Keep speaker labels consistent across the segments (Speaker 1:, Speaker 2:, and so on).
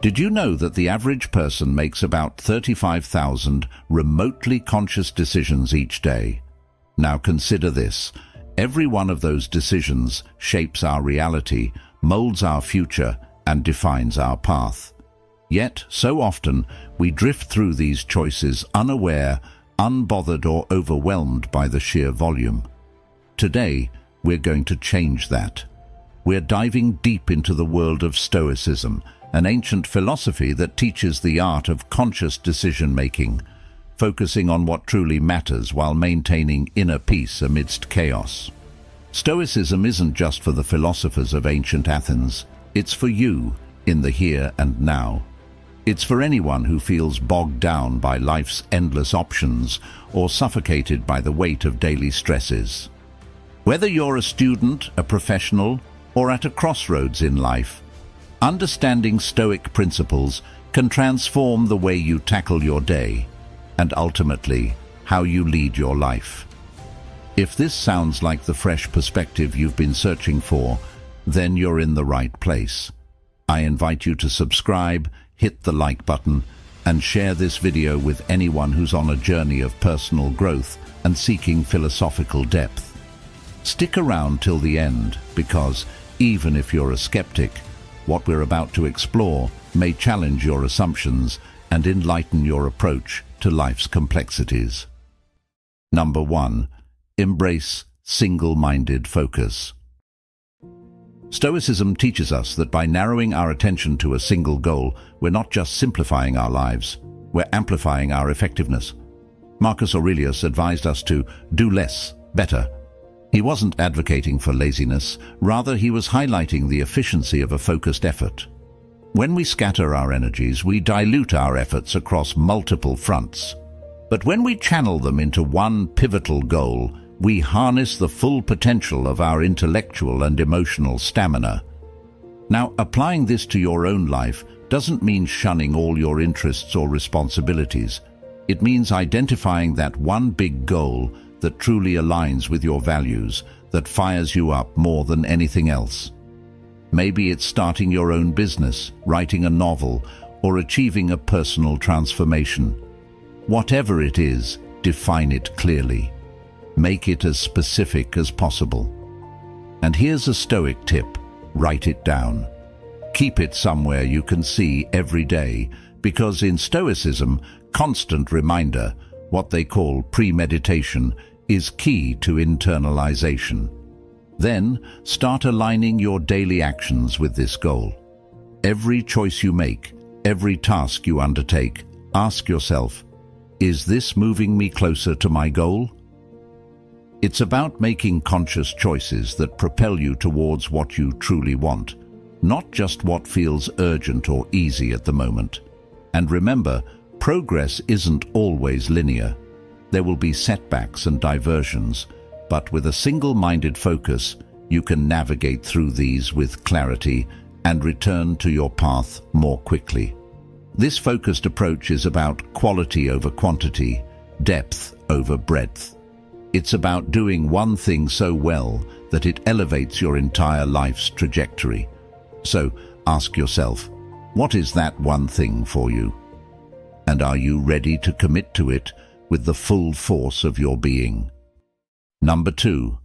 Speaker 1: Did you know that the average person makes about 35,000 remotely conscious decisions each day? Now consider this. Every one of those decisions shapes our reality, molds our future, and defines our path. Yet, so often, we drift through these choices unaware, unbothered, or overwhelmed by the sheer volume. Today, we're going to change that. We're diving deep into the world of Stoicism, an ancient philosophy that teaches the art of conscious decision-making, focusing on what truly matters while maintaining inner peace amidst chaos. Stoicism isn't just for the philosophers of ancient Athens. It's for you, in the here and now. It's for anyone who feels bogged down by life's endless options or suffocated by the weight of daily stresses. Whether you're a student, a professional, or at a crossroads in life, understanding Stoic principles can transform the way you tackle your day and ultimately how you lead your life. If this sounds like the fresh perspective you've been searching for, then you're in the right place. I invite you to subscribe, hit the like button, and share this video with anyone who's on a journey of personal growth and seeking philosophical depth. Stick around till the end, because even if you're a skeptic, what we're about to explore may challenge your assumptions and enlighten your approach to life's complexities. Number 1. Embrace single-minded focus. Stoicism teaches us that by narrowing our attention to a single goal, we're not just simplifying our lives, we're amplifying our effectiveness. Marcus Aurelius advised us to do less, better. He wasn't advocating for laziness, rather he was highlighting the efficiency of a focused effort. When we scatter our energies, we dilute our efforts across multiple fronts. But when we channel them into one pivotal goal, we harness the full potential of our intellectual and emotional stamina. Now, applying this to your own life doesn't mean shunning all your interests or responsibilities. It means identifying that one big goal that truly aligns with your values, that fires you up more than anything else. Maybe it's starting your own business, writing a novel, or achieving a personal transformation. Whatever it is, define it clearly. Make it as specific as possible. And here's a Stoic tip: write it down. Keep it somewhere you can see every day, because in Stoicism, constant reminder, what they call premeditation, is key to internalization. Then, start aligning your daily actions with this goal. Every choice you make, every task you undertake, ask yourself, is this moving me closer to my goal? It's about making conscious choices that propel you towards what you truly want, not just what feels urgent or easy at the moment. And remember, progress isn't always linear. There will be setbacks and diversions, but with a single-minded focus, you can navigate through these with clarity and return to your path more quickly. This focused approach is about quality over quantity, depth over breadth. It's about doing one thing so well that it elevates your entire life's trajectory. So ask yourself, what is that one thing for you? And are you ready to commit to it with the full force of your being? Number 2.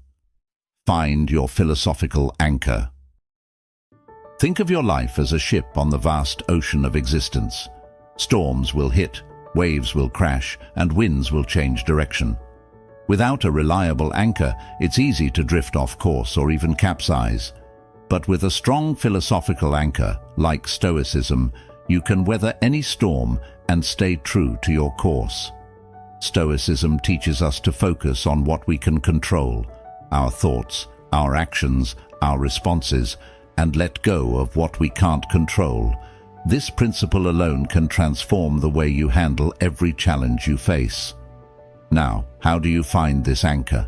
Speaker 1: Find your philosophical anchor. Think of your life as a ship on the vast ocean of existence. Storms will hit, waves will crash, and winds will change direction. Without a reliable anchor, it's easy to drift off course or even capsize. But with a strong philosophical anchor, like Stoicism, you can weather any storm and stay true to your course. Stoicism teaches us to focus on what we can control, our thoughts, our actions, our responses, and let go of what we can't control. This principle alone can transform the way you handle every challenge you face. Now, how do you find this anchor?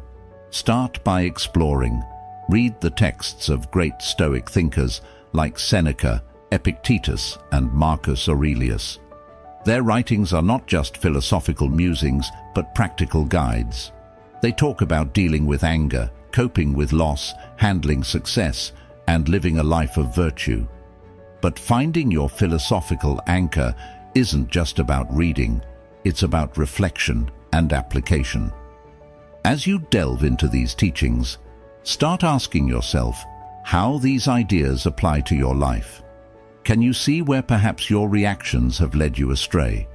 Speaker 1: Start by exploring. Read the texts of great Stoic thinkers like Seneca, Epictetus, and Marcus Aurelius. Their writings are not just philosophical musings, but practical guides. They talk about dealing with anger, coping with loss, handling success, and living a life of virtue. But finding your philosophical anchor isn't just about reading, it's about reflection and application. As you delve into these teachings, start asking yourself how these ideas apply to your life. Can you see where perhaps your reactions have led you astray?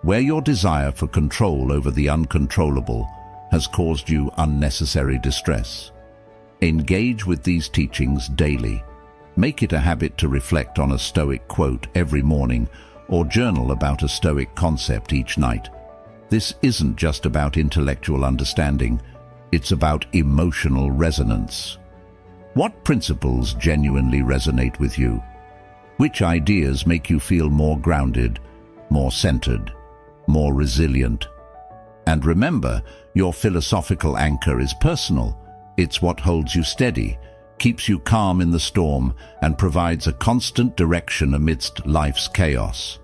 Speaker 1: Where your desire for control over the uncontrollable has caused you unnecessary distress? Engage with these teachings daily. Make it a habit to reflect on a Stoic quote every morning or journal about a Stoic concept each night. This isn't just about intellectual understanding, it's about emotional resonance. What principles genuinely resonate with you? Which ideas make you feel more grounded, more centered, more resilient? And remember, your philosophical anchor is personal. It's what holds you steady, keeps you calm in the storm, and provides a constant direction amidst life's chaos.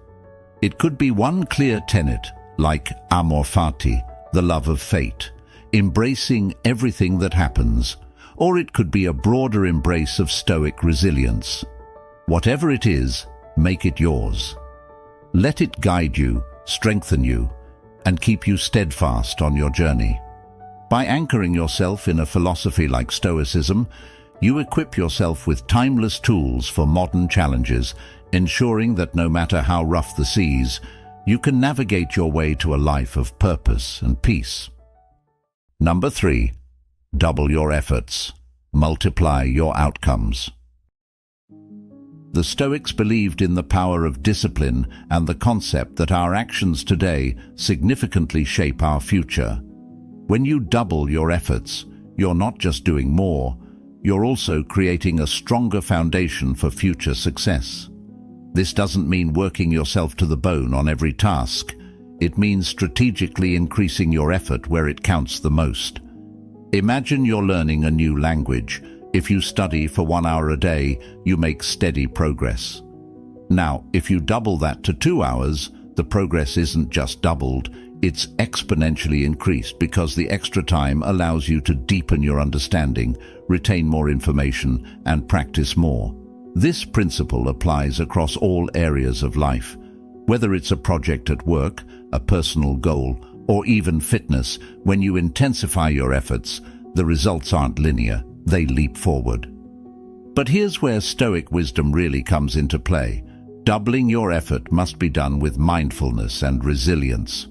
Speaker 1: It could be one clear tenet, like amor fati, the love of fate, embracing everything that happens, or it could be a broader embrace of Stoic resilience. Whatever it is, make it yours. Let it guide you, strengthen you, and keep you steadfast on your journey. By anchoring yourself in a philosophy like Stoicism, you equip yourself with timeless tools for modern challenges, ensuring that no matter how rough the seas, you can navigate your way to a life of purpose and peace. Number 3. Double your efforts. Multiply your outcomes. The Stoics believed in the power of discipline and the concept that our actions today significantly shape our future. When you double your efforts, you're not just doing more, you're also creating a stronger foundation for future success. This doesn't mean working yourself to the bone on every task. It means strategically increasing your effort where it counts the most. Imagine you're learning a new language. If you study for 1 hour a day, you make steady progress. Now, if you double that to 2 hours, the progress isn't just doubled, it's exponentially increased because the extra time allows you to deepen your understanding, retain more information, and practice more. This principle applies across all areas of life. Whether it's a project at work, a personal goal, or even fitness, when you intensify your efforts, the results aren't linear, they leap forward. But here's where Stoic wisdom really comes into play. Doubling your effort must be done with mindfulness and resilience.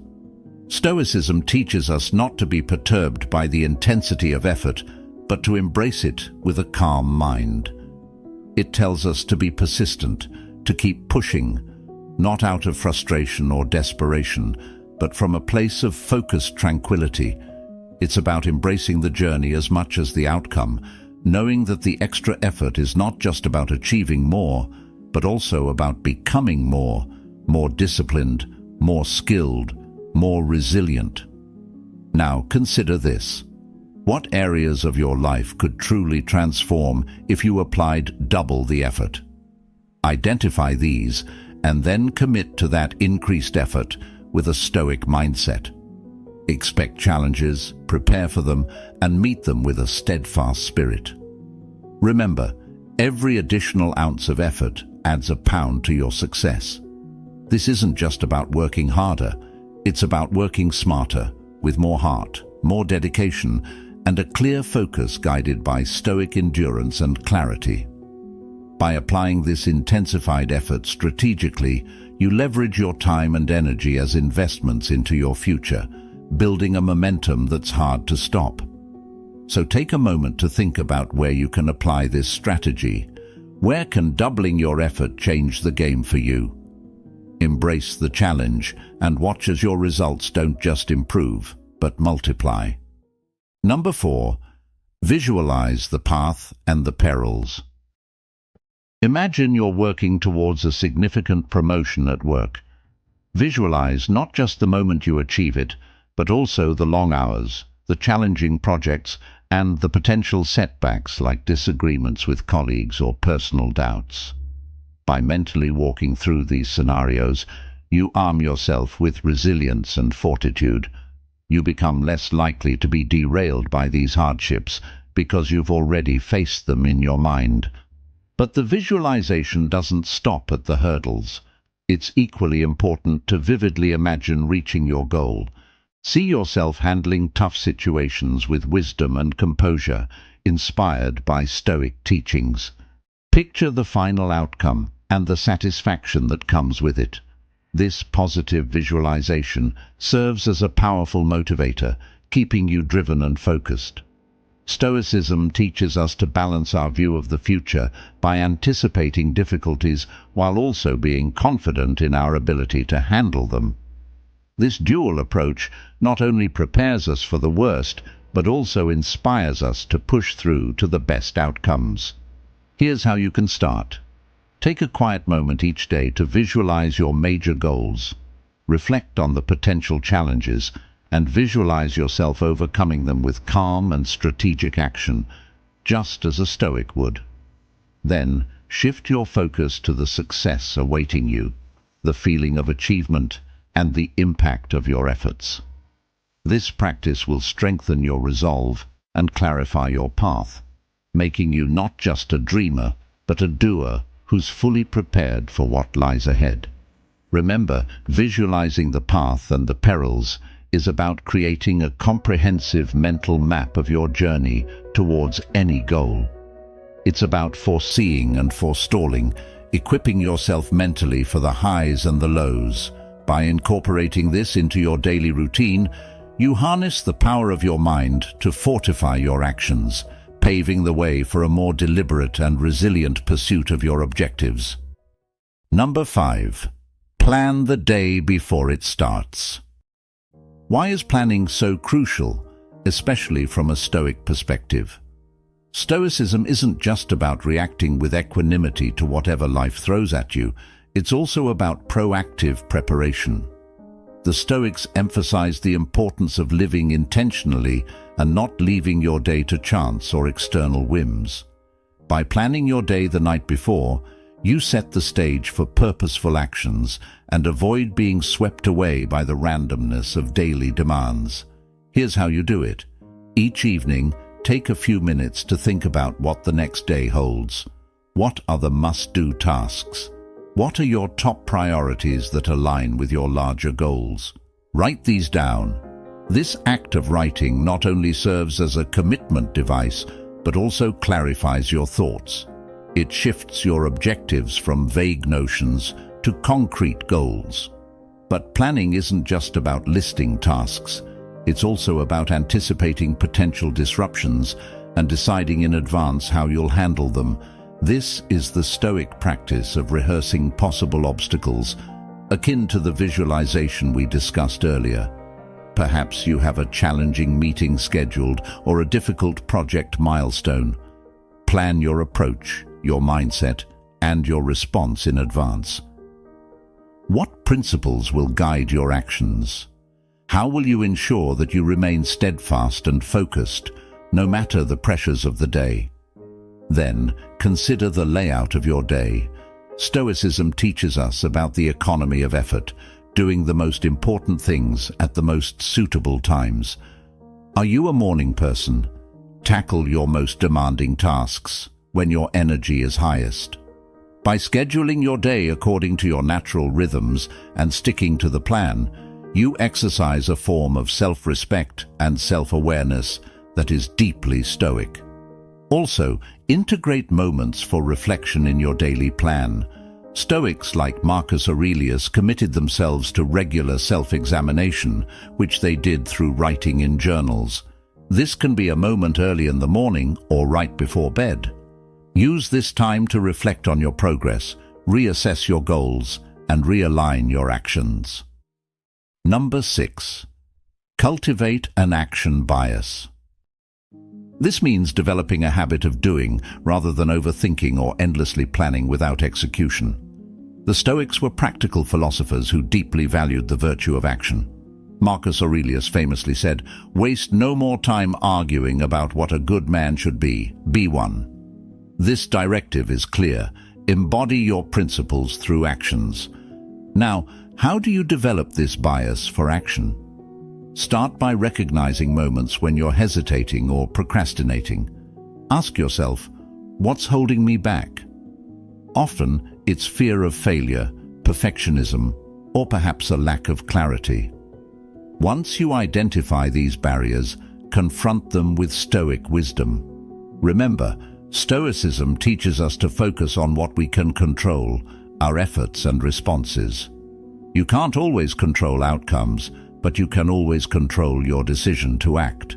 Speaker 1: Stoicism teaches us not to be perturbed by the intensity of effort, but to embrace it with a calm mind. It tells us to be persistent, to keep pushing, not out of frustration or desperation, but from a place of focused tranquility. It's about embracing the journey as much as the outcome, knowing that the extra effort is not just about achieving more, but also about becoming more disciplined, more skilled, more resilient. Now consider this. What areas of your life could truly transform if you applied double the effort? Identify these and then commit to that increased effort with a Stoic mindset. Expect challenges, prepare for them, and meet them with a steadfast spirit. Remember, every additional ounce of effort adds a pound to your success. This isn't just about working harder, it's about working smarter, with more heart, more dedication, and a clear focus guided by Stoic endurance and clarity. By applying this intensified effort strategically, you leverage your time and energy as investments into your future, building a momentum that's hard to stop. So take a moment to think about where you can apply this strategy. Where can doubling your effort change the game for you? Embrace the challenge and watch as your results don't just improve, but multiply. Number 4. Visualize the path and the perils. Imagine you're working towards a significant promotion at work. Visualize not just the moment you achieve it, but also the long hours, the challenging projects, and the potential setbacks like disagreements with colleagues or personal doubts. By mentally walking through these scenarios, you arm yourself with resilience and fortitude. You become less likely to be derailed by these hardships because you've already faced them in your mind. But the visualization doesn't stop at the hurdles. It's equally important to vividly imagine reaching your goal. See yourself handling tough situations with wisdom and composure, inspired by Stoic teachings. Picture the final outcome and the satisfaction that comes with it. This positive visualization serves as a powerful motivator, keeping you driven and focused. Stoicism teaches us to balance our view of the future by anticipating difficulties while also being confident in our ability to handle them. This dual approach not only prepares us for the worst, but also inspires us to push through to the best outcomes. Here's how you can start. Take a quiet moment each day to visualize your major goals. Reflect on the potential challenges and visualize yourself overcoming them with calm and strategic action, just as a Stoic would. Then, shift your focus to the success awaiting you, the feeling of achievement, and the impact of your efforts. This practice will strengthen your resolve and clarify your path, making you not just a dreamer, but a doer who's fully prepared for what lies ahead. Remember, visualizing the path and the perils is about creating a comprehensive mental map of your journey towards any goal. It's about foreseeing and forestalling, equipping yourself mentally for the highs and the lows. By incorporating this into your daily routine, you harness the power of your mind to fortify your actions, paving the way for a more deliberate and resilient pursuit of your objectives. Number 5. Plan the day before it starts. Why is planning so crucial, especially from a Stoic perspective? Stoicism isn't just about reacting with equanimity to whatever life throws at you, it's also about proactive preparation. The Stoics emphasize the importance of living intentionally and not leaving your day to chance or external whims. By planning your day the night before, you set the stage for purposeful actions and avoid being swept away by the randomness of daily demands. Here's how you do it. Each evening, take a few minutes to think about what the next day holds. What are the must-do tasks? What are your top priorities that align with your larger goals? Write these down. This act of writing not only serves as a commitment device, but also clarifies your thoughts. It shifts your objectives from vague notions to concrete goals. But planning isn't just about listing tasks. It's also about anticipating potential disruptions and deciding in advance how you'll handle them. This is the Stoic practice of rehearsing possible obstacles, akin to the visualization we discussed earlier. Perhaps you have a challenging meeting scheduled or a difficult project milestone. Plan your approach, your mindset, and your response in advance. What principles will guide your actions? How will you ensure that you remain steadfast and focused, no matter the pressures of the day? Then, consider the layout of your day. Stoicism teaches us about the economy of effort, doing the most important things at the most suitable times. Are you a morning person? Tackle your most demanding tasks when your energy is highest. By scheduling your day according to your natural rhythms and sticking to the plan, you exercise a form of self-respect and self-awareness that is deeply Stoic. Also, integrate moments for reflection in your daily plan. Stoics like Marcus Aurelius committed themselves to regular self-examination, which they did through writing in journals. This can be a moment early in the morning or right before bed. Use this time to reflect on your progress, reassess your goals, and realign your actions. Number 6. Cultivate an action bias. This means developing a habit of doing rather than overthinking or endlessly planning without execution. The Stoics were practical philosophers who deeply valued the virtue of action. Marcus Aurelius famously said, "Waste no more time arguing about what a good man should be one." This directive is clear. Embody your principles through actions. Now, how do you develop this bias for action? Start by recognizing moments when you're hesitating or procrastinating. Ask yourself, what's holding me back? Often, it's fear of failure, perfectionism, or perhaps a lack of clarity. Once you identify these barriers, confront them with Stoic wisdom. Remember, Stoicism teaches us to focus on what we can control, our efforts and responses. You can't always control outcomes, but you can always control your decision to act.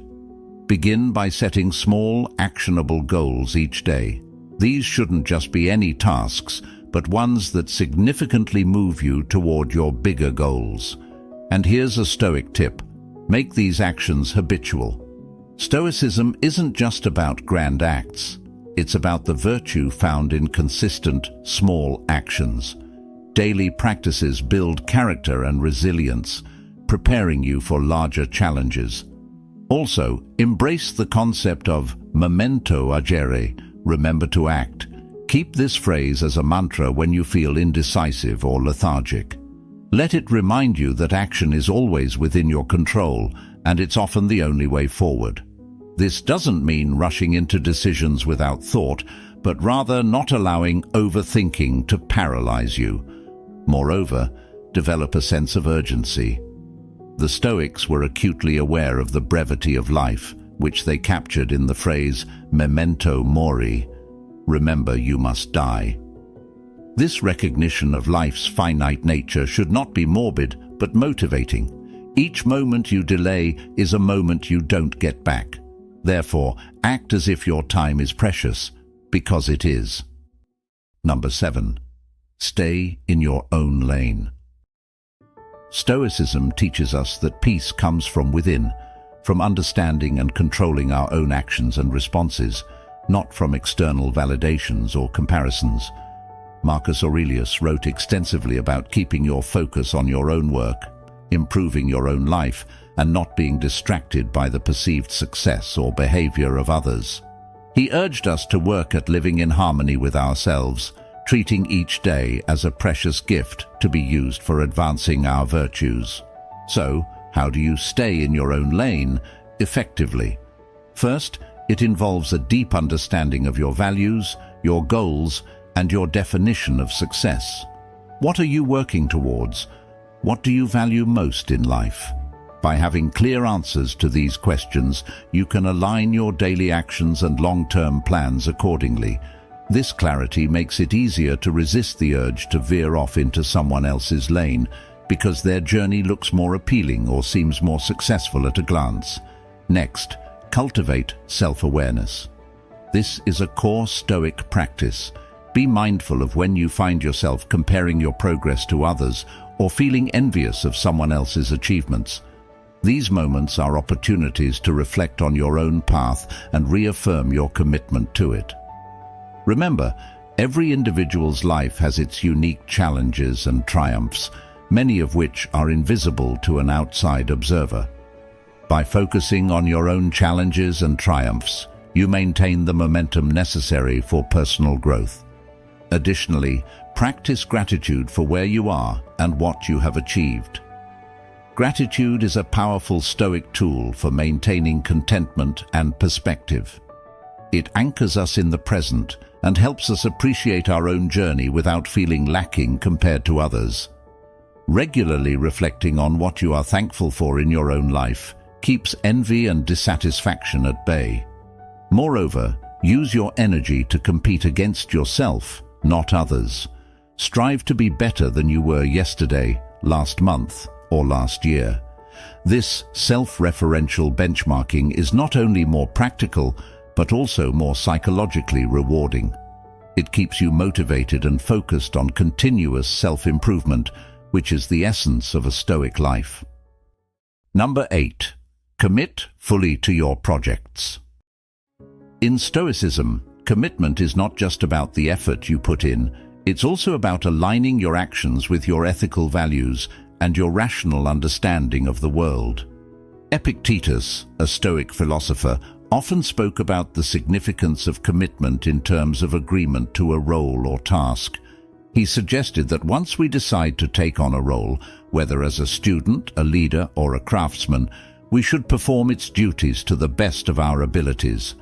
Speaker 1: Begin by setting small, actionable goals each day. These shouldn't just be any tasks, but ones that significantly move you toward your bigger goals. And here's a Stoic tip: make these actions habitual. Stoicism isn't just about grand acts. It's about the virtue found in consistent, small actions. Daily practices build character and resilience, preparing you for larger challenges. Also, embrace the concept of memento agere, remember to act. Keep this phrase as a mantra when you feel indecisive or lethargic. Let it remind you that action is always within your control, and it's often the only way forward. This doesn't mean rushing into decisions without thought, but rather not allowing overthinking to paralyze you. Moreover, develop a sense of urgency. The Stoics were acutely aware of the brevity of life, which they captured in the phrase memento mori, remember you must die. This recognition of life's finite nature should not be morbid, but motivating. Each moment you delay is a moment you don't get back. Therefore, act as if your time is precious, because it is. Number 7. Stay in your own lane. Stoicism teaches us that peace comes from within, from understanding and controlling our own actions and responses, not from external validations or comparisons. Marcus Aurelius wrote extensively about keeping your focus on your own work, improving your own life, and not being distracted by the perceived success or behavior of others. He urged us to work at living in harmony with ourselves, treating each day as a precious gift to be used for advancing our virtues. So, how do you stay in your own lane effectively? First, it involves a deep understanding of your values, your goals, and your definition of success. What are you working towards? What do you value most in life? By having clear answers to these questions, you can align your daily actions and long-term plans accordingly. This clarity makes it easier to resist the urge to veer off into someone else's lane, because their journey looks more appealing or seems more successful at a glance. Next, cultivate self-awareness. This is a core Stoic practice. Be mindful of when you find yourself comparing your progress to others or feeling envious of someone else's achievements. These moments are opportunities to reflect on your own path and reaffirm your commitment to it. Remember, every individual's life has its unique challenges and triumphs, many of which are invisible to an outside observer. By focusing on your own challenges and triumphs, you maintain the momentum necessary for personal growth. Additionally, practice gratitude for where you are and what you have achieved. Gratitude is a powerful Stoic tool for maintaining contentment and perspective. It anchors us in the present and helps us appreciate our own journey without feeling lacking compared to others. Regularly reflecting on what you are thankful for in your own life keeps envy and dissatisfaction at bay. Moreover, use your energy to compete against yourself, not others. Strive to be better than you were yesterday, last month, or last year. This self-referential benchmarking is not only more practical, but also more psychologically rewarding. It keeps you motivated and focused on continuous self-improvement, which is the essence of a Stoic life. Number 8. Commit fully to your projects. In Stoicism, commitment is not just about the effort you put in, it's also about aligning your actions with your ethical values and your rational understanding of the world. Epictetus, a Stoic philosopher, often spoke about the significance of commitment in terms of agreement to a role or task. He suggested that once we decide to take on a role, whether as a student, a leader, or a craftsman, we should perform its duties to the best of our abilities.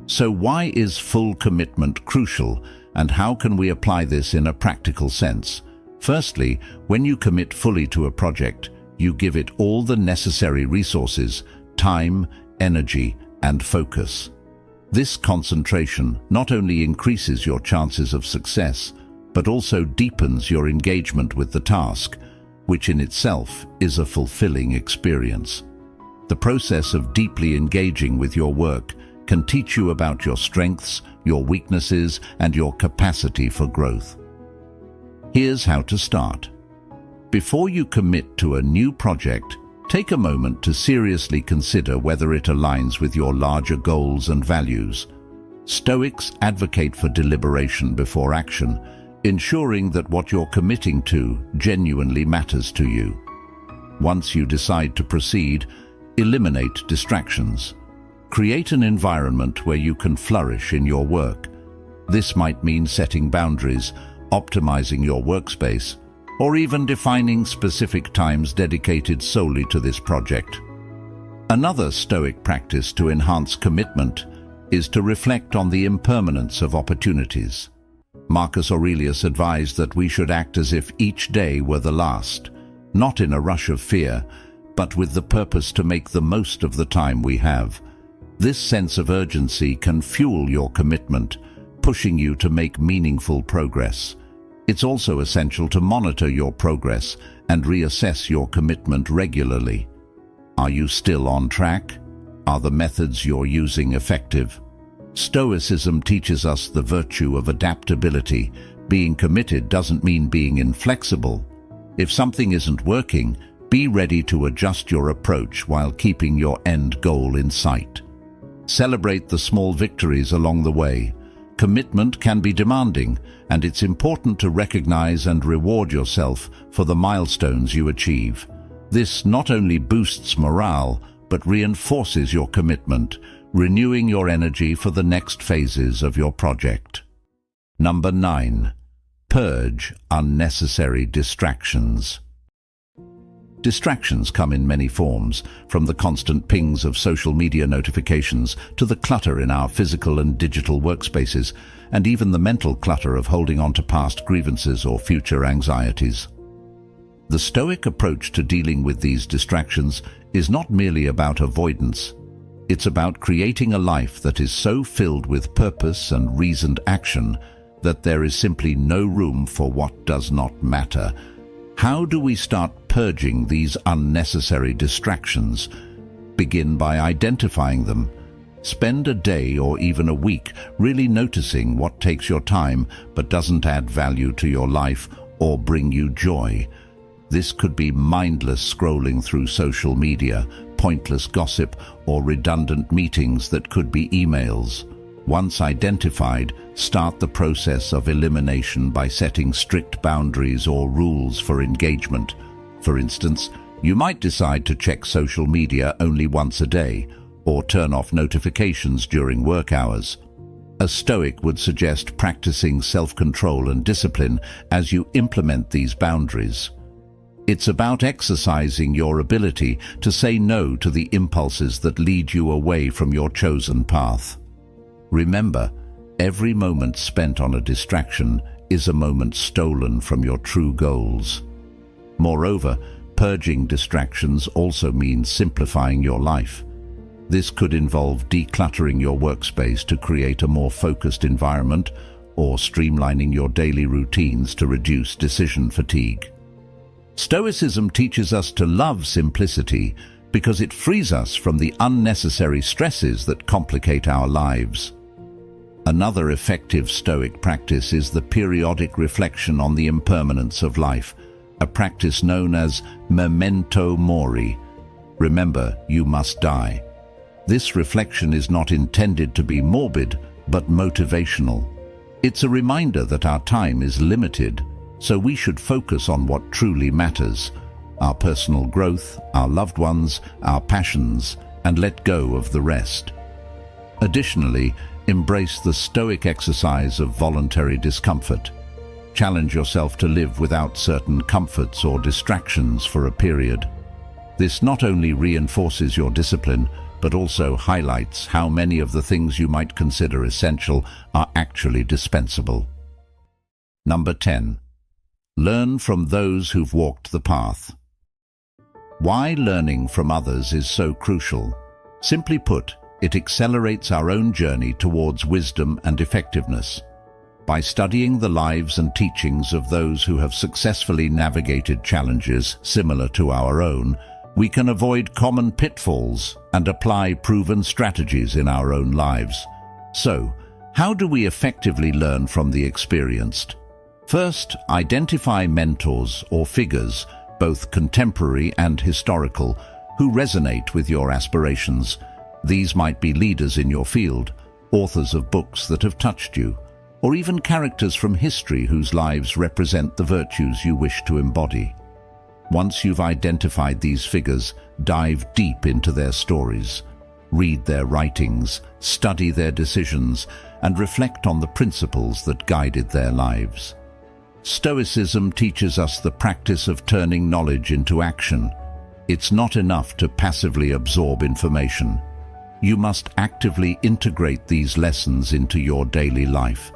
Speaker 1: So why is full commitment crucial? And how can we apply this in a practical sense? Firstly, when you commit fully to a project, you give it all the necessary resources, time, energy, and focus. This concentration not only increases your chances of success, but also deepens your engagement with the task, which in itself is a fulfilling experience. The process of deeply engaging with your work can teach you about your strengths, your weaknesses, and your capacity for growth. Here's how to start. Before you commit to a new project, take a moment to seriously consider whether it aligns with your larger goals and values. Stoics advocate for deliberation before action, ensuring that what you're committing to genuinely matters to you. Once you decide to proceed, eliminate distractions. Create an environment where you can flourish in your work. This might mean setting boundaries, optimizing your workspace, or even defining specific times dedicated solely to this project. Another Stoic practice to enhance commitment is to reflect on the impermanence of opportunities. Marcus Aurelius advised that we should act as if each day were the last, not in a rush of fear, but with the purpose to make the most of the time we have. This sense of urgency can fuel your commitment, pushing you to make meaningful progress. It's also essential to monitor your progress and reassess your commitment regularly. Are you still on track? Are the methods you're using effective? Stoicism teaches us the virtue of adaptability. Being committed doesn't mean being inflexible. If something isn't working, be ready to adjust your approach while keeping your end goal in sight. Celebrate the small victories along the way. Commitment can be demanding, and it's important to recognize and reward yourself for the milestones you achieve. This not only boosts morale, but reinforces your commitment, renewing your energy for the next phases of your project. Number 9. Purge unnecessary distractions. Distractions come in many forms, from the constant pings of social media notifications to the clutter in our physical and digital workspaces, and even the mental clutter of holding on to past grievances or future anxieties. The Stoic approach to dealing with these distractions is not merely about avoidance. It's about creating a life that is so filled with purpose and reasoned action that there is simply no room for what does not matter. How do we start purging these unnecessary distractions? Begin by identifying them. Spend a day or even a week really noticing what takes your time but doesn't add value to your life or bring you joy. This could be mindless scrolling through social media, pointless gossip, or redundant meetings that could be emails. Once identified, start the process of elimination by setting strict boundaries or rules for engagement. For instance, you might decide to check social media only once a day, or turn off notifications during work hours. A Stoic would suggest practicing self-control and discipline as you implement these boundaries. It's about exercising your ability to say no to the impulses that lead you away from your chosen path. Remember, every moment spent on a distraction is a moment stolen from your true goals. Moreover, purging distractions also means simplifying your life. This could involve decluttering your workspace to create a more focused environment, or streamlining your daily routines to reduce decision fatigue. Stoicism teaches us to love simplicity because it frees us from the unnecessary stresses that complicate our lives. Another effective Stoic practice is the periodic reflection on the impermanence of life, a practice known as memento mori. Remember, you must die. This reflection is not intended to be morbid, but motivational. It's a reminder that our time is limited, so we should focus on what truly matters: our personal growth, our loved ones, our passions, and let go of the rest. Additionally, embrace the Stoic exercise of voluntary discomfort. Challenge yourself to live without certain comforts or distractions for a period. This not only reinforces your discipline, but also highlights how many of the things you might consider essential are actually dispensable. Number 10. Learn from those who've walked the path. Why learning from others is so crucial? Simply put, it accelerates our own journey towards wisdom and effectiveness. By studying the lives and teachings of those who have successfully navigated challenges similar to our own, we can avoid common pitfalls and apply proven strategies in our own lives. So, how do we effectively learn from the experienced? First, identify mentors or figures, both contemporary and historical, who resonate with your aspirations. These might be leaders in your field, authors of books that have touched you, or even characters from history whose lives represent the virtues you wish to embody. Once you've identified these figures, dive deep into their stories. Read their writings, study their decisions, and reflect on the principles that guided their lives. Stoicism teaches us the practice of turning knowledge into action. It's not enough to passively absorb information. You must actively integrate these lessons into your daily life.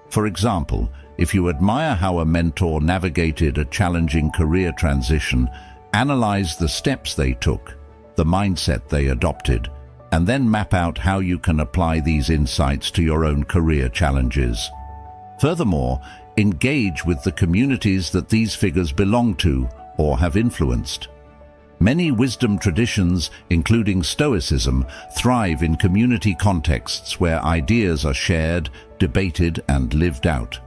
Speaker 1: For example, if you admire how a mentor navigated a challenging career transition, analyze the steps they took, the mindset they adopted, and then map out how you can apply these insights to your own career challenges. Furthermore, engage with the communities that these figures belong to or have influenced. Many wisdom traditions, including Stoicism, thrive in community contexts where ideas are shared, debated, and lived out.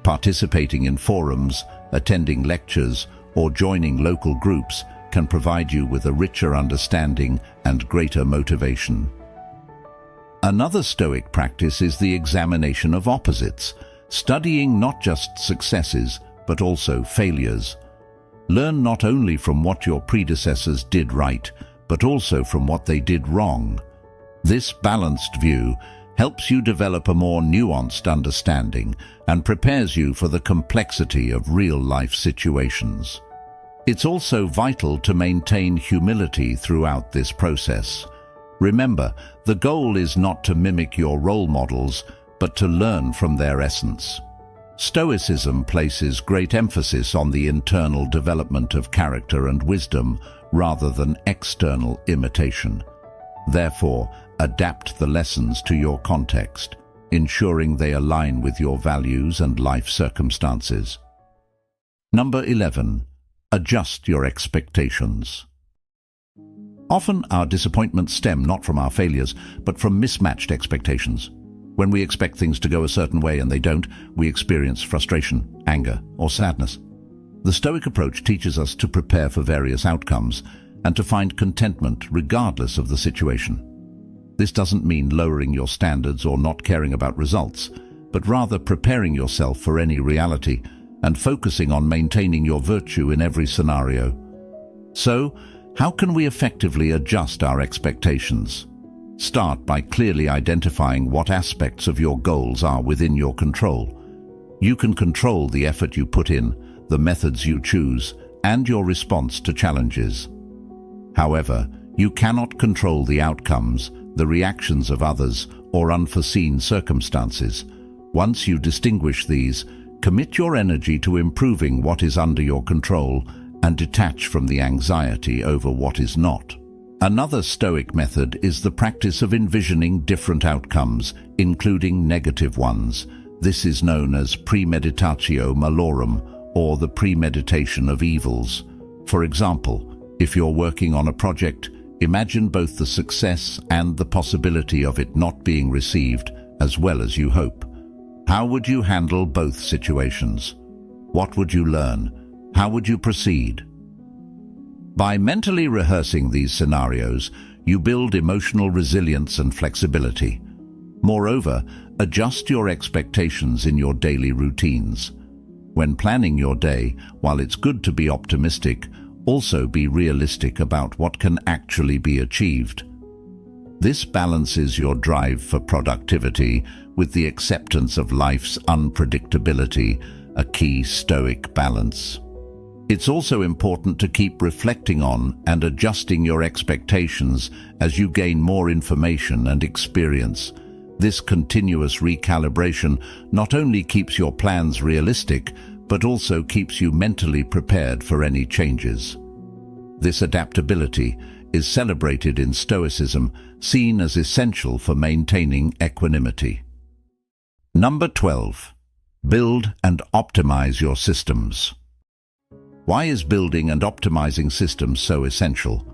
Speaker 1: Participating in forums, attending lectures, or joining local groups can provide you with a richer understanding and greater motivation. Another Stoic practice is the examination of opposites, studying not just successes, but also failures. Learn not only from what your predecessors did right, but also from what they did wrong. This balanced view helps you develop a more nuanced understanding and prepares you for the complexity of real-life situations. It's also vital to maintain humility throughout this process. Remember, the goal is not to mimic your role models, but to learn from their essence. Stoicism places great emphasis on the internal development of character and wisdom rather than external imitation. Therefore, adapt the lessons to your context, ensuring they align with your values and life circumstances. Number 11. Adjust your expectations. Often our disappointments stem not from our failures, but from mismatched expectations. When we expect things to go a certain way and they don't, we experience frustration, anger, or sadness. The Stoic approach teaches us to prepare for various outcomes and to find contentment regardless of the situation. This doesn't mean lowering your standards or not caring about results, but rather preparing yourself for any reality and focusing on maintaining your virtue in every scenario. So, how can we effectively adjust our expectations? Start by clearly identifying what aspects of your goals are within your control. You can control the effort you put in, the methods you choose, and your response to challenges. However, you cannot control the outcomes, the reactions of others, or unforeseen circumstances. Once you distinguish these, commit your energy to improving what is under your control and detach from the anxiety over what is not. Another Stoic method is the practice of envisioning different outcomes, including negative ones. This is known as premeditatio malorum, or the premeditation of evils. For example, if you're working on a project, imagine both the success and the possibility of it not being received as well as you hope. How would you handle both situations? What would you learn? How would you proceed? By mentally rehearsing these scenarios, you build emotional resilience and flexibility. Moreover, adjust your expectations in your daily routines. When planning your day, while it's good to be optimistic, also be realistic about what can actually be achieved. This balances your drive for productivity with the acceptance of life's unpredictability, a key Stoic balance. It's also important to keep reflecting on and adjusting your expectations as you gain more information and experience. This continuous recalibration not only keeps your plans realistic, but also keeps you mentally prepared for any changes. This adaptability is celebrated in Stoicism, seen as essential for maintaining equanimity. Number 12. Build and optimize your systems. Why is building and optimizing systems so essential?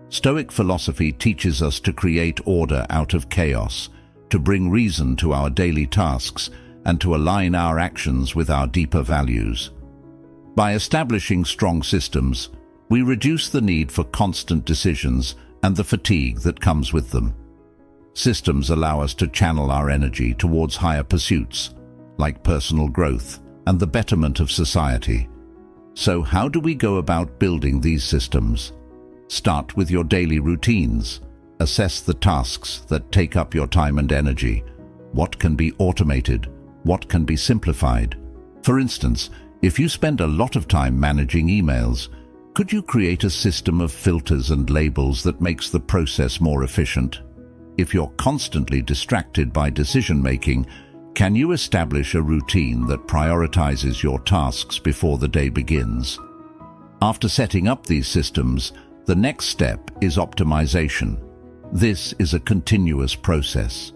Speaker 1: Stoic philosophy teaches us to create order out of chaos, to bring reason to our daily tasks, and to align our actions with our deeper values. By establishing strong systems, we reduce the need for constant decisions and the fatigue that comes with them. Systems allow us to channel our energy towards higher pursuits, like personal growth and the betterment of society. So how do we go about building these systems? Start with your daily routines. Assess the tasks that take up your time and energy. What can be automated? What can be simplified? For instance, if you spend a lot of time managing emails, could you create a system of filters and labels that makes the process more efficient? If you're constantly distracted by decision-making, can you establish a routine that prioritizes your tasks before the day begins? After setting up these systems, the next step is optimization. This is a continuous process.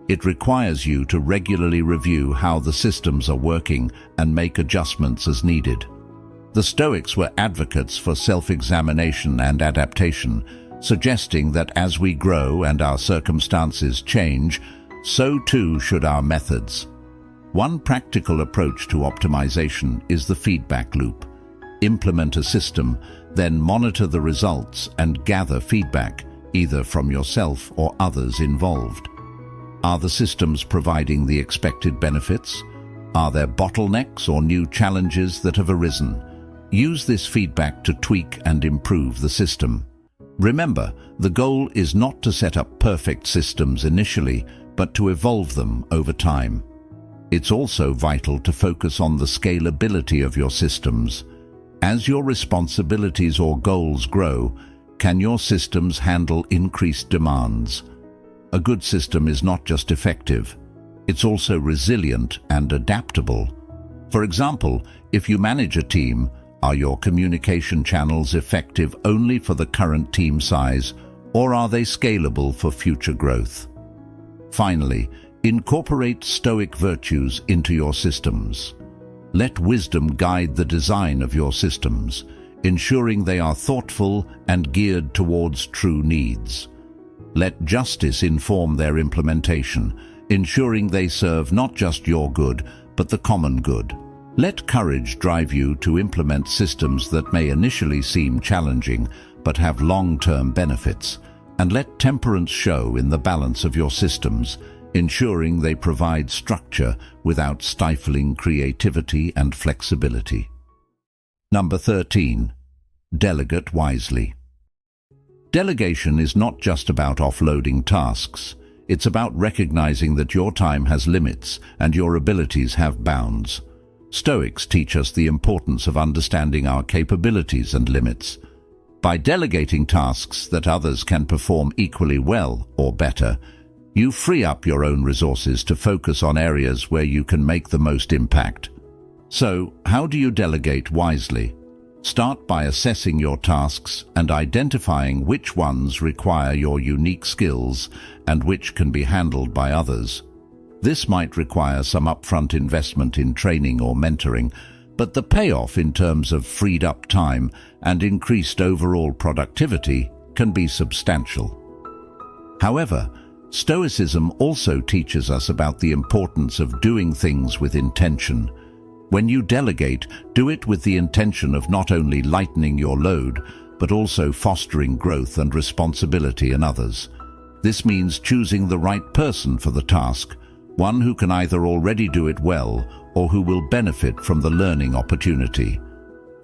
Speaker 1: It requires you to regularly review how the systems are working and make adjustments as needed. The Stoics were advocates for self-examination and adaptation, suggesting that as we grow and our circumstances change, so too should our methods. One practical approach to optimization is the feedback loop. Implement a system, then monitor the results and gather feedback, either from yourself or others involved. Are the systems providing the expected benefits? Are there bottlenecks or new challenges that have arisen? Use this feedback to tweak and improve the system. Remember, the goal is not to set up perfect systems initially, but to evolve them over time. It's also vital to focus on the scalability of your systems. As your responsibilities or goals grow, can your systems handle increased demands? A good system is not just effective, it's also resilient and adaptable. For example, if you manage a team, are your communication channels effective only for the current team size, or are they scalable for future growth? Finally, incorporate Stoic virtues into your systems. Let wisdom guide the design of your systems, ensuring they are thoughtful and geared towards true needs. Let justice inform their implementation, ensuring they serve not just your good, but the common good. Let courage drive you to implement systems that may initially seem challenging, but have long-term benefits. And let temperance show in the balance of your systems, ensuring they provide structure without stifling creativity and flexibility. Number 13. Delegate wisely. Delegation is not just about offloading tasks. It's about recognizing that your time has limits and your abilities have bounds. Stoics teach us the importance of understanding our capabilities and limits. By delegating tasks that others can perform equally well or better, you free up your own resources to focus on areas where you can make the most impact. So, how do you delegate wisely? Start by assessing your tasks and identifying which ones require your unique skills and which can be handled by others. This might require some upfront investment in training or mentoring, but the payoff in terms of freed up time and increased overall productivity can be substantial. However, Stoicism also teaches us about the importance of doing things with intention. When you delegate, do it with the intention of not only lightening your load, but also fostering growth and responsibility in others. This means choosing the right person for the task, one who can either already do it well or who will benefit from the learning opportunity.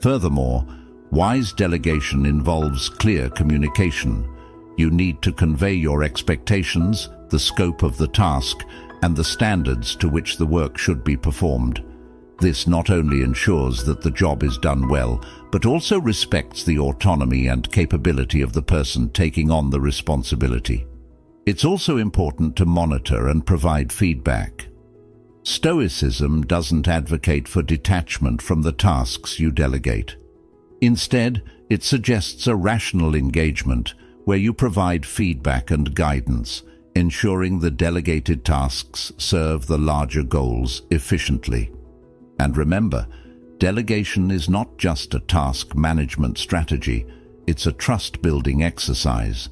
Speaker 1: Furthermore, wise delegation involves clear communication. You need to convey your expectations, the scope of the task, and the standards to which the work should be performed. This not only ensures that the job is done well, but also respects the autonomy and capability of the person taking on the responsibility. It's also important to monitor and provide feedback. Stoicism doesn't advocate for detachment from the tasks you delegate. Instead, it suggests a rational engagement where you provide feedback and guidance, ensuring the delegated tasks serve the larger goals efficiently. And remember, delegation is not just a task management strategy, it's a trust-building exercise.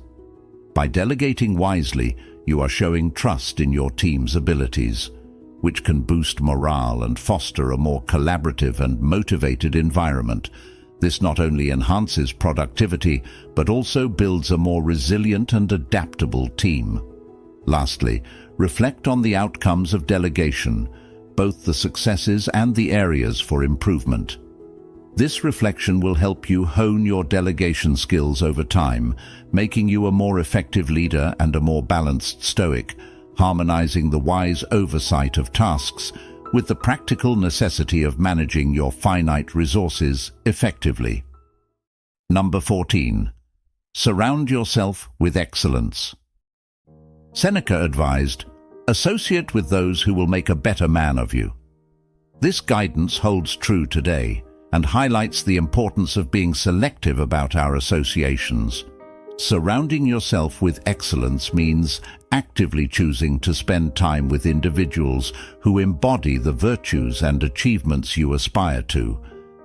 Speaker 1: By delegating wisely, you are showing trust in your team's abilities, which can boost morale and foster a more collaborative and motivated environment. This not only enhances productivity, but also builds a more resilient and adaptable team. Lastly, reflect on the outcomes of delegation, both the successes and the areas for improvement. This reflection will help you hone your delegation skills over time, making you a more effective leader and a more balanced Stoic, harmonizing the wise oversight of tasks with the practical necessity of managing your finite resources effectively. Number 14. Surround yourself with excellence. Seneca advised, "Associate with those who will make a better man of you." This guidance holds true today and highlights the importance of being selective about our associations. Surrounding yourself with excellence means actively choosing to spend time with individuals who embody the virtues and achievements you aspire to.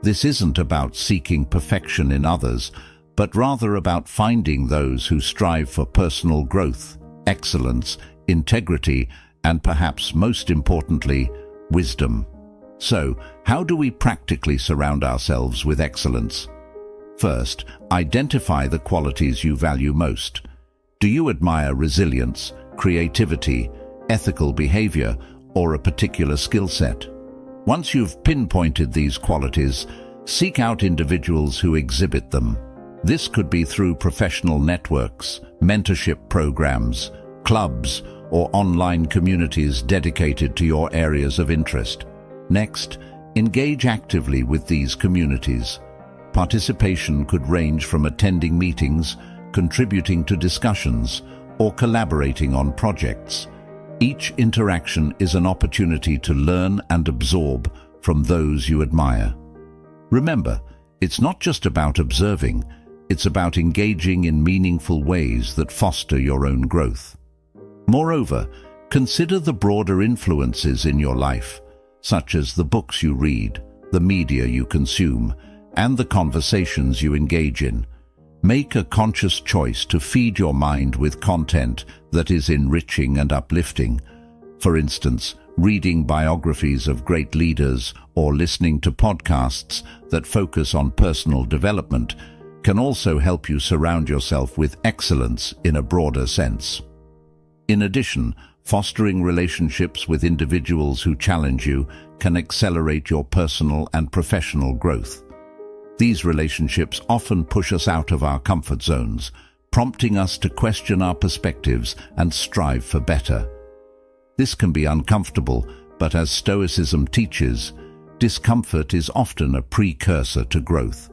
Speaker 1: This isn't about seeking perfection in others, but rather about finding those who strive for personal growth, excellence, integrity, and perhaps most importantly, wisdom. So, how do we practically surround ourselves with excellence? First, identify the qualities you value most. Do you admire resilience, creativity, ethical behavior, or a particular skill set? Once you've pinpointed these qualities, seek out individuals who exhibit them. This could be through professional networks, mentorship programs, clubs, or online communities dedicated to your areas of interest. Next, engage actively with these communities. Participation could range from attending meetings, contributing to discussions, or collaborating on projects. Each interaction is an opportunity to learn and absorb from those you admire. Remember, it's not just about observing, it's about engaging in meaningful ways that foster your own growth. Moreover, consider the broader influences in your life, such as the books you read, the media you consume, and the conversations you engage in. Make a conscious choice to feed your mind with content that is enriching and uplifting. For instance, reading biographies of great leaders or listening to podcasts that focus on personal development can also help you surround yourself with excellence in a broader sense. In addition, fostering relationships with individuals who challenge you can accelerate your personal and professional growth. These relationships often push us out of our comfort zones, prompting us to question our perspectives and strive for better. This can be uncomfortable, but as Stoicism teaches, discomfort is often a precursor to growth.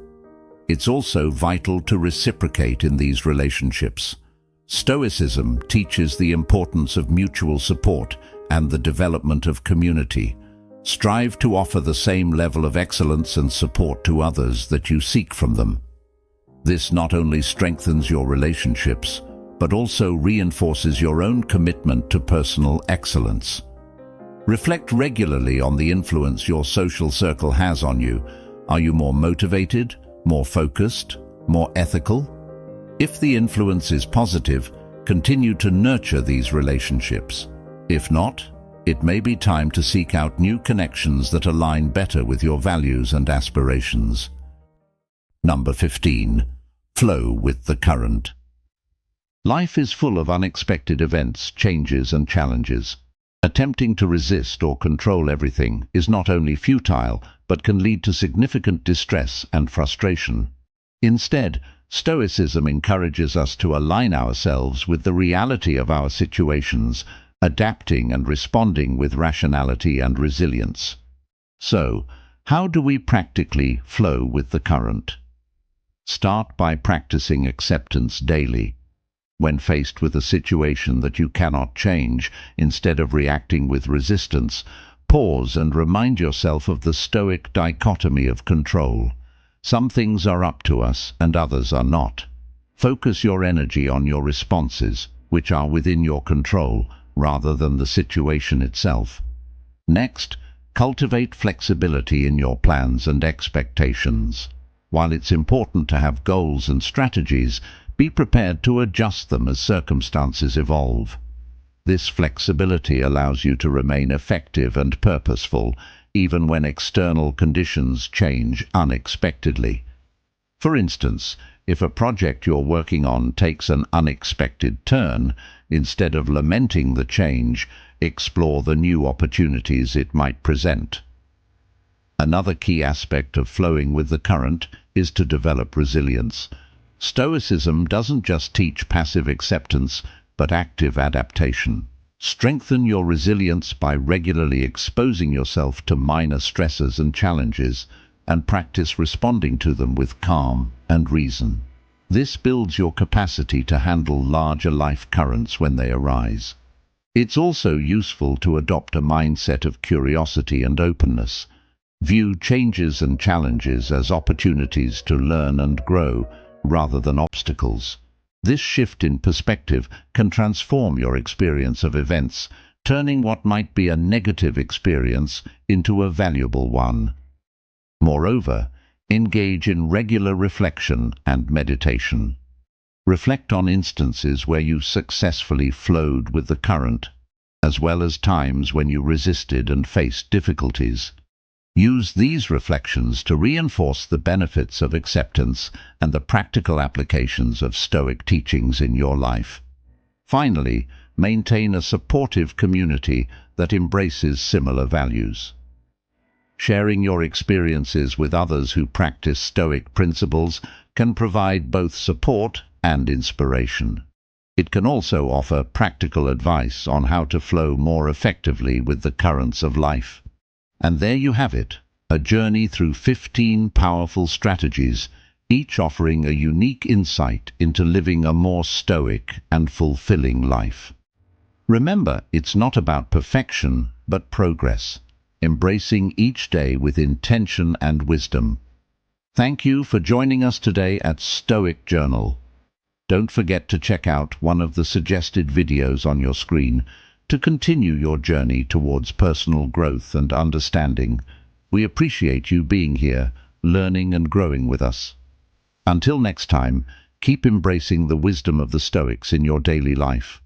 Speaker 1: It's also vital to reciprocate in these relationships. Stoicism teaches the importance of mutual support and the development of community. Strive to offer the same level of excellence and support to others that you seek from them. This not only strengthens your relationships, but also reinforces your own commitment to personal excellence. Reflect regularly on the influence your social circle has on you. Are you more motivated, more focused, more ethical? If the influence is positive, continue to nurture these relationships. If not, it may be time to seek out new connections that align better with your values and aspirations. Number 15. Flow with the current. Life is full of unexpected events, changes, and challenges. Attempting to resist or control everything is not only futile, but can lead to significant distress and frustration. Instead, Stoicism encourages us to align ourselves with the reality of our situations, adapting and responding with rationality and resilience. So, how do we practically flow with the current? Start by practicing acceptance daily. When faced with a situation that you cannot change, instead of reacting with resistance, pause and remind yourself of the Stoic dichotomy of control. Some things are up to us and others are not. Focus your energy on your responses, which are within your control, rather than the situation itself. Next, cultivate flexibility in your plans and expectations. While it's important to have goals and strategies, be prepared to adjust them as circumstances evolve. This flexibility allows you to remain effective and purposeful, even when external conditions change unexpectedly. For instance, if a project you're working on takes an unexpected turn, instead of lamenting the change, explore the new opportunities it might present. Another key aspect of flowing with the current is to develop resilience. Stoicism doesn't just teach passive acceptance, but active adaptation. Strengthen your resilience by regularly exposing yourself to minor stresses and challenges, and practice responding to them with calm and reason. This builds your capacity to handle larger life currents when they arise. It's also useful to adopt a mindset of curiosity and openness. View changes and challenges as opportunities to learn and grow, rather than obstacles. This shift in perspective can transform your experience of events, turning what might be a negative experience into a valuable one. Moreover, engage in regular reflection and meditation. Reflect on instances where you successfully flowed with the current, as well as times when you resisted and faced difficulties. Use these reflections to reinforce the benefits of acceptance and the practical applications of Stoic teachings in your life. Finally, maintain a supportive community that embraces similar values. Sharing your experiences with others who practice Stoic principles can provide both support and inspiration. It can also offer practical advice on how to flow more effectively with the currents of life. And there you have it, a journey through 15 powerful strategies, each offering a unique insight into living a more stoic and fulfilling life. Remember, it's not about perfection, but progress, embracing each day with intention and wisdom. Thank you for joining us today at Stoic Journal. Don't forget to check out one of the suggested videos on your screen to continue your journey towards personal growth and understanding. We appreciate you being here, learning and growing with us. Until next time, keep embracing the wisdom of the Stoics in your daily life.